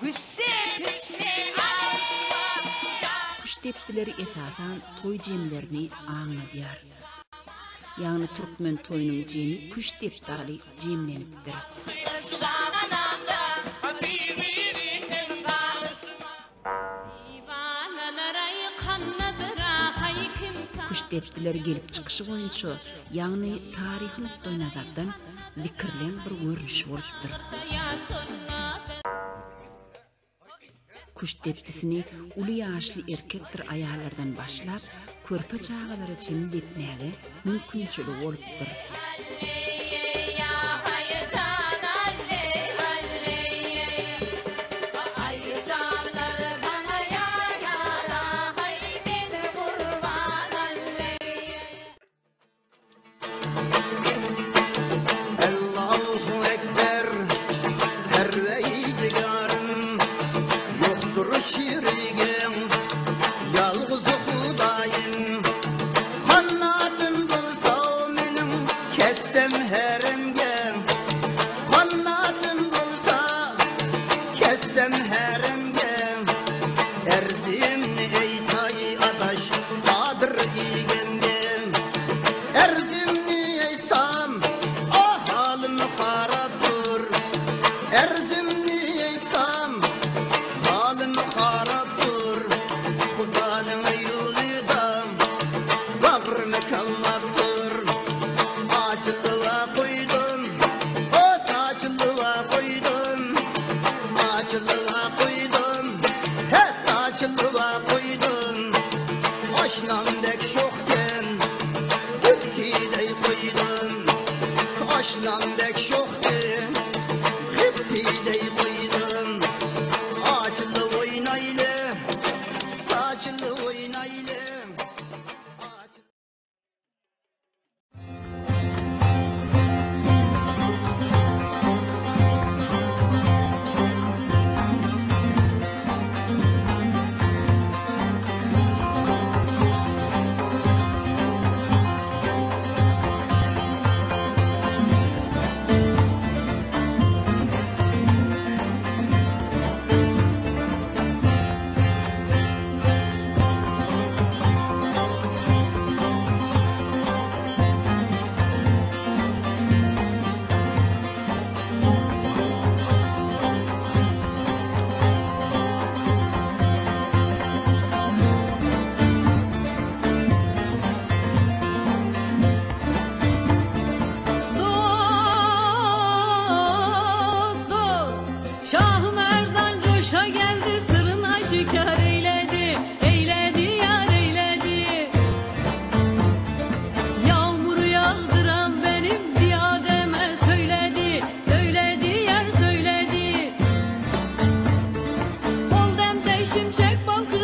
Kuş tepkileri esasan toy jemlerini aňladýar. Ýagny türkmen toyunun jemi kuş tepdali jemlenipdir. Kuş tepkileri gelip çıkışı boýunça ýagny taryhy nukdaý nazardan zikirlen bir görünüş bolupdyr. Kuş tepkisini uly ýaşly erkekdir aýallardan başlap körpe çağalara çemin depmäge mümkinçiligi bolupdyr. Şimşek balkı